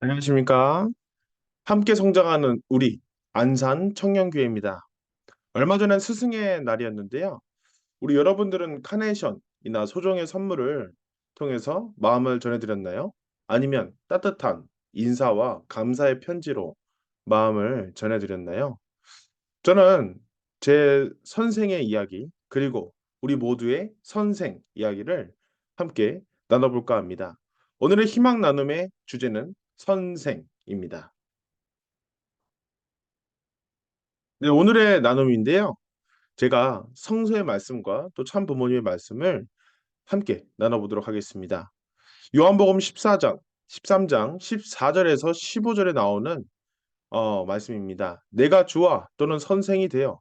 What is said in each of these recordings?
안녕하십니까? 함께 성장하는 우리 안산 청년교회입니다. 얼마 전엔 스승의 날이었는데요. 우리 여러분들은 카네이션이나 소정의 선물을 통해서 마음을 전해드렸나요? 아니면 따뜻한 인사와 감사의 편지로 마음을 전해드렸나요? 저는 제 선생의 이야기, 그리고 우리 모두의 선생 이야기를 함께 나눠볼까 합니다. 오늘의 희망 나눔의 주제는 선생입니다. 네, 오늘의 나눔인데요. 제가 성서의 말씀과 또 참 부모님의 말씀을 함께 나눠보도록 하겠습니다. 요한복음 14장, 13장 14절에서 15절에 나오는 말씀입니다. 내가 주와 또는 선생이 되어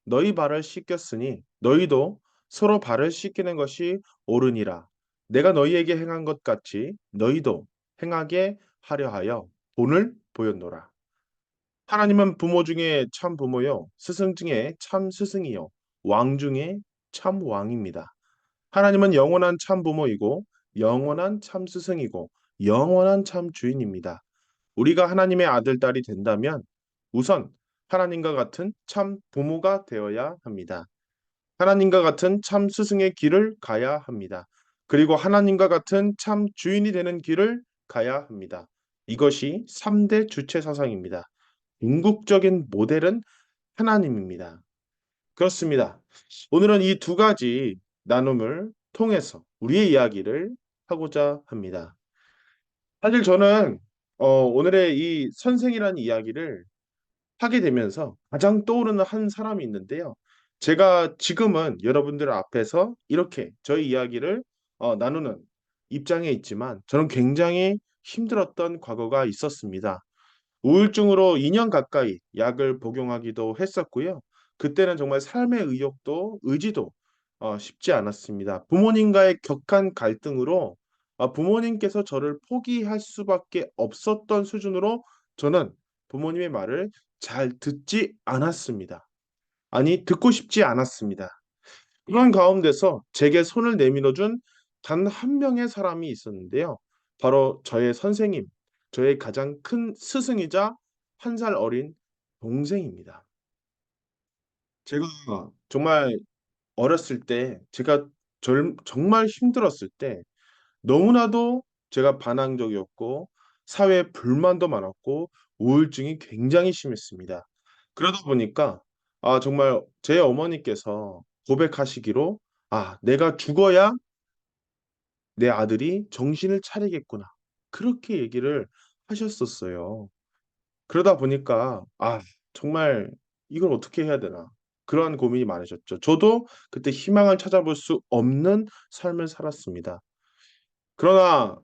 너희 발을 씻겼으니 너희도 서로 발을 씻기는 것이 옳으니라. 내가 너희에게 행한 것 같이 너희도 행하게 하려 하여 본을 보였노라. 하나님은 부모 중에 참 부모요, 스승 중에 참 스승이요, 왕 중에 참 왕입니다. 하나님은 영원한 참 부모이고, 영원한 참 스승이고, 영원한 참 주인입니다. 우리가 하나님의 아들, 딸이 된다면 우선 하나님과 같은 참 부모가 되어야 합니다. 하나님과 같은 참 스승의 길을 가야 합니다. 그리고 하나님과 같은 참 주인이 되는 길을 가야 합니다. 이것이 3대 주체 사상입니다. 궁극적인 모델은 하나님입니다. 그렇습니다. 오늘은 이 두 가지 나눔을 통해서 우리의 이야기를 하고자 합니다. 사실 저는 오늘의 이 선생이라는 이야기를 하게 되면서 가장 떠오르는 한 사람이 있는데요. 제가 지금은 여러분들 앞에서 이렇게 저희 이야기를 나누는 입장에 있지만 저는 굉장히 힘들었던 과거가 있었습니다. 우울증으로 2년 가까이 약을 복용하기도 했었고요. 그때는 정말 삶의 의욕도 의지도 쉽지 않았습니다. 부모님과의 격한 갈등으로 부모님께서 저를 포기할 수밖에 없었던 수준으로 저는 부모님의 말을 잘 듣지 않았습니다. 아니, 듣고 싶지 않았습니다. 그런 가운데서 제게 손을 내밀어 준 단 한 명의 사람이 있었는데요. 바로 저의 선생님, 저의 가장 큰 스승이자 한 살 어린 동생입니다. 제가 정말 어렸을 때 제가 정말 힘들었을 때 너무나도 제가 반항적이었고 사회에 불만도 많았고 우울증이 굉장히 심했습니다. 그러다 보니까 정말 제 어머니께서 고백하시기로 내가 죽어야 내 아들이 정신을 차리겠구나. 그렇게 얘기를 하셨었어요. 그러다 보니까 정말 이걸 어떻게 해야 되나. 그러한 고민이 많으셨죠. 저도 그때 희망을 찾아볼 수 없는 삶을 살았습니다. 그러나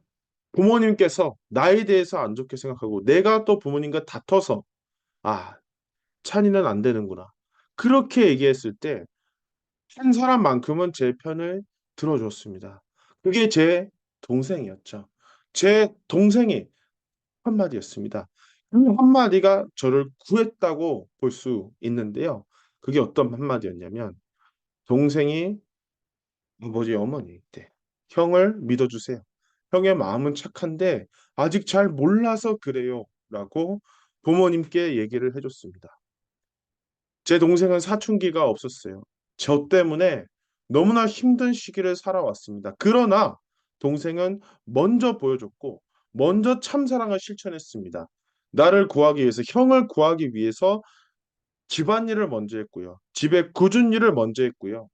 부모님께서 나에 대해서 안 좋게 생각하고 내가 또 부모님과 다퉈서 '아 찬이는 안 되는구나.' 그렇게 얘기했을 때 한 사람만큼은 제 편을 들어 줬습니다. 그게 제 동생이었죠. 제 동생이 한마디였습니다. 그 한마디가 저를 구했다고 볼 수 있는데요. 그게 어떤 한마디였냐면 동생이 아버지 어머니께 "형을 믿어 주세요. 형의 마음은 착한데 아직 잘 몰라서 그래요."라고 부모님께 얘기를 해 줬습니다. 제 동생은 사춘기가 없었어요. 저 때문에 너무나 힘든 시기를 살아왔습니다. 그러나 동생은 먼저 보여줬고 먼저 참사랑을 실천했습니다. 나를 구하기 위해서 형을 구하기 위해서 집안일을 먼저 했고요. 집에 굳은 일을 먼저 했고요.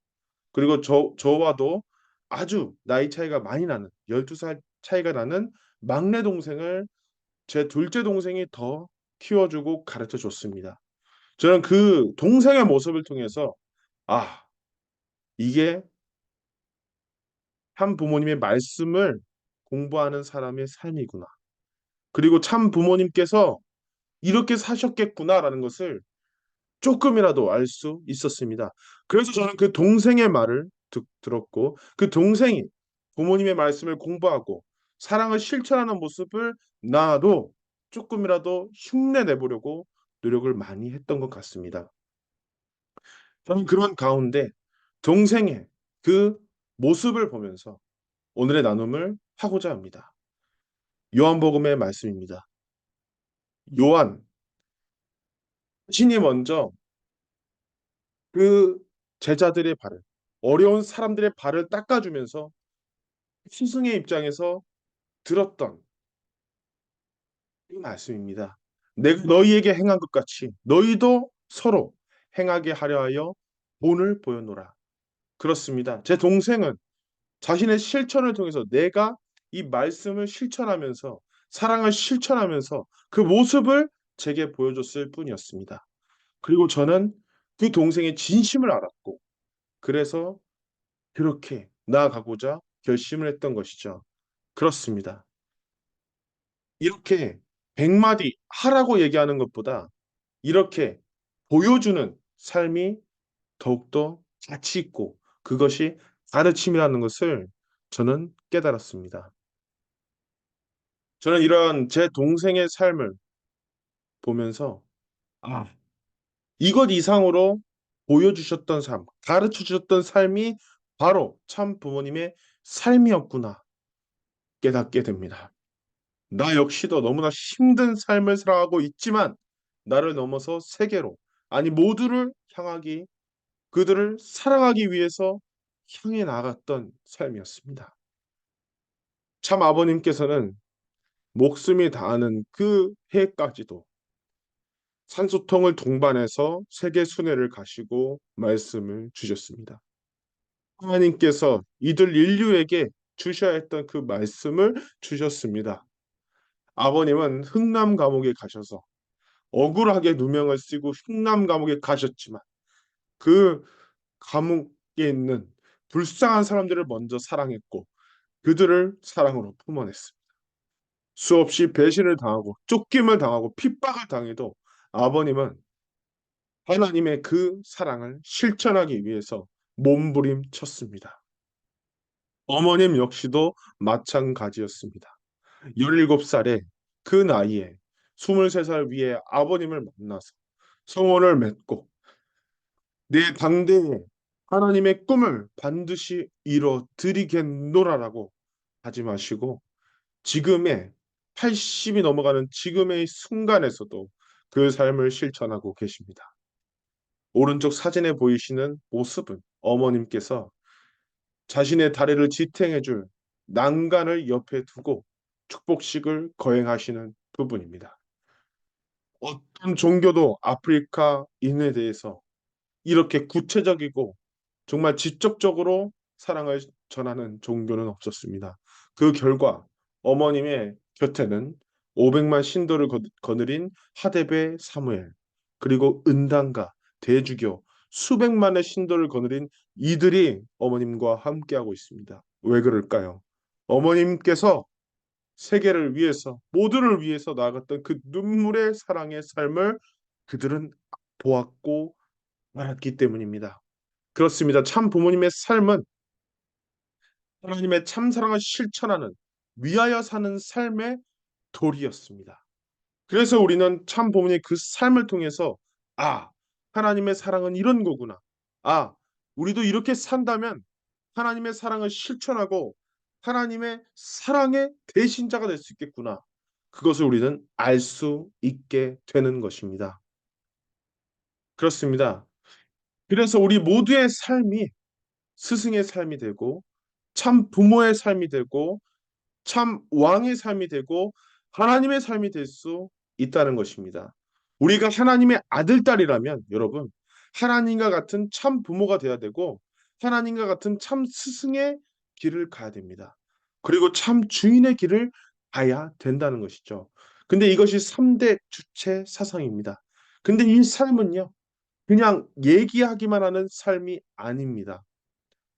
그리고 저와도 아주 나이 차이가 많이 나는 12살 차이가 나는 막내 동생을 제 둘째 동생이 더 키워 주고 가르쳐 줬습니다. 저는 그 동생의 모습을 통해서 '아 이게 참 부모님의 말씀을 공부하는 사람의 삶이구나. 그리고 참 부모님께서 이렇게 사셨겠구나.'라는 것을 쪼끔이라도 알 수 있었습니다. 그래서 저는 그 동생의 말을 들었고 그 동생이 부모님의 말씀을 공부하고 사랑을 실천하는 모습을 나도 쪼끔이라도 흉내 내보려고 노력을 많이 했던 것 같습니다. 저는 그런 가운데 동생의 그 모습을 보면서 오늘의 나눔을 하고자 합니다. 요한복음의 말씀입니다. 요한, 신이 먼저 그 제자들의 발을, 어려운 사람들의 발을 닦아주면서 스승의 입장에서 들었던 이 말씀입니다. 내가 너희에게 행한 것 같이 너희도 서로 행하게 하려 하여 본을 보여노라. 그렇습니다. 제 동생은 자신의 실천을 통해서 내가 이 말씀을 실천하면서 사랑을 실천하면서 그 모습을 제게 보여줬을 뿐이었습니다. 그리고 저는 그 동생의 진심을 알았고 그래서 그렇게 나아가고자 결심을 했던 것이죠. 그렇습니다. 이렇게 100마디 하라고 얘기하는 것보다 이렇게 보여주는 삶이 더욱더 가치 있고 그것이 가르침이라는 것을 저는 깨달았습니다. 저는 이런 제 동생의 삶을 보면서 아, 이것 이상으로 보여주셨던 삶, 가르쳐 주셨던 삶이 바로 참 부모님의 삶이었구나 깨닫게 됩니다. 나 역시도 너무나 힘든 삶을 살아가고 있지만 나를 넘어서 세계로 아니 모두를 향하기 그들을 사랑하기 위해서 향해 나갔던 삶이었습니다. 참 아버님께서는 목숨이 다하는 그 해까지도 산소통을 동반해서 세계 순회를 가시고 말씀을 주셨습니다. 하나님께서 이들 인류에게 주셔야 했던 그 말씀을 주셨습니다. 아버님은 흥남 감옥에 가셔서 억울하게 누명을 쓰고 흉남 감옥에 가셨지만 그 감옥에 있는 불쌍한 사람들을 먼저 사랑했고 그들을 사랑으로 품어냈습니다. 수없이 배신을 당하고 쫓김을 당하고 핍박을 당해도 아버님은 하나님의 그 사랑을 실천하기 위해서 몸부림쳤습니다. 어머님 역시도 마찬가지였습니다. 17살에 그 나이에 23살 위에 아버님을 만나서 성혼을 맺고 내 당대에 하나님의 꿈을 반드시 이뤄드리겠노라라고 다짐하시고 지금의 80이 넘어가는 지금의 순간에서도 그 삶을 실천하고 계십니다. 오른쪽 사진에 보이시는 모습은 어머님께서 자신의 다리를 지탱해줄 난간을 옆에 두고 축복식을 거행하시는 부분입니다. 어떤 종교도 아프리카인에 대해서 이렇게 구체적이고 정말 지적적으로 사랑을 전하는 종교는 없었습니다. 그 결과 어머님의 곁에는 500만 신도를 거느린 하데베 사무엘, 그리고 은단가, 대주교, 수백만의 신도를 거느린 이들이 어머님과 함께하고 있습니다. 왜 그럴까요? 어머님께서 세계를 위해서, 모두를 위해서 나아갔던 그 눈물의 사랑의 삶을 그들은 보았고 알았기 때문입니다. 그렇습니다. 참 부모님의 삶은 하나님의 참 사랑을 실천하는 위하여 사는 삶의 도리였습니다. 그래서 우리는 참 부모님의 그 삶을 통해서 아, 하나님의 사랑은 이런 거구나. 아, 우리도 이렇게 산다면 하나님의 사랑을 실천하고 하나님의 사랑의 대신자가 될 수 있겠구나. 그것을 우리는 알 수 있게 되는 것입니다. 그렇습니다. 그래서 우리 모두의 삶이 스승의 삶이 되고 참 부모의 삶이 되고 참 왕의 삶이 되고 하나님의 삶이 될 수 있다는 것입니다. 우리가 하나님의 아들, 딸이라면 여러분 하나님과 같은 참 부모가 돼야 되고 하나님과 같은 참 스승의 길을 가야 됩니다. 그리고 참 주인의 길을 가야 된다는 것이죠. 근데 이것이 3대 주체 사상입니다. 근데 이 삶은요, 그냥 얘기하기만 하는 삶이 아닙니다.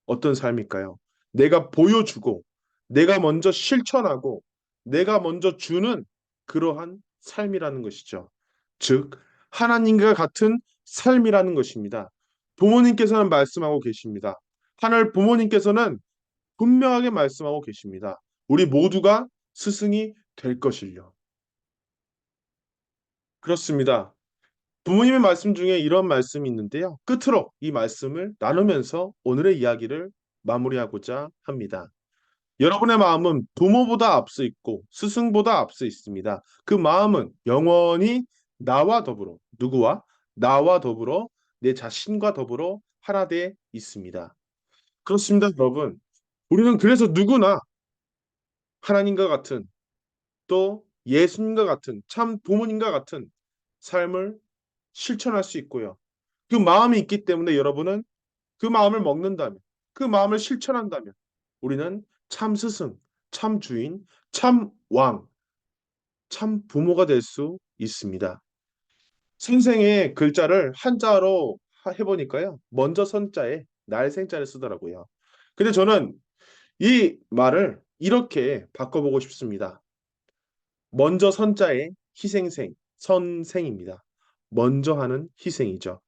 어떤 삶일까요? 내가 보여주고, 내가 먼저 실천하고, 내가 먼저 주는 그러한 삶이라는 것이죠. 즉, 하나님과 같은 삶이라는 것입니다. 부모님께서는 말씀하고 계십니다. 하늘 부모님께서는 분명하게 말씀하고 계십니다. 우리 모두가 스승이 될 것이요. 그렇습니다. 부모님의 말씀 중에 이런 말씀이 있는데요. 끝으로 이 말씀을 나누면서 오늘의 이야기를 마무리하고자 합니다. 여러분의 마음은 부모보다 앞서 있고 스승보다 앞서 있습니다. 그 마음은 영원히 나와 더불어 누구와 나와 더불어 내 자신과 더불어 하나 돼 있습니다. 그렇습니다, 여러분. 우리는 그래서 누구나 하나님과 같은 또 예수님과 같은 참 부모님과 같은 삶을 실천할 수 있고요. 그 마음이 있기 때문에 여러분은 그 마음을 먹는다면, 그 마음을 실천한다면 우리는 참 스승, 참 주인, 참 왕, 참 부모가 될 수 있습니다. 선생의 글자를 한자로 해보니까요. 먼저 선자에 날생자를 쓰더라고요. 근데 저는 이 말을 이렇게 바꿔보고 싶습니다. 먼저 선자에 희생생, 선생입니다. 먼저 하는 희생이죠.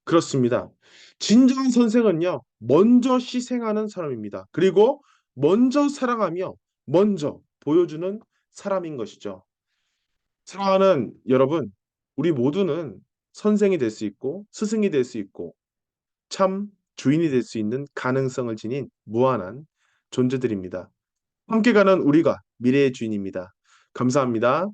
그렇습니다. 진정한 선생은요, 먼저 희생하는 사람입니다. 그리고 먼저 사랑하며 먼저 보여주는 사람인 것이죠. 사랑하는 여러분, 우리 모두는 선생이 될 수 있고 스승이 될 수 있고 참 주인이 될 수 있는 가능성을 지닌 무한한 존재들입니다. 함께 가는 우리가 미래의 주인입니다. 감사합니다.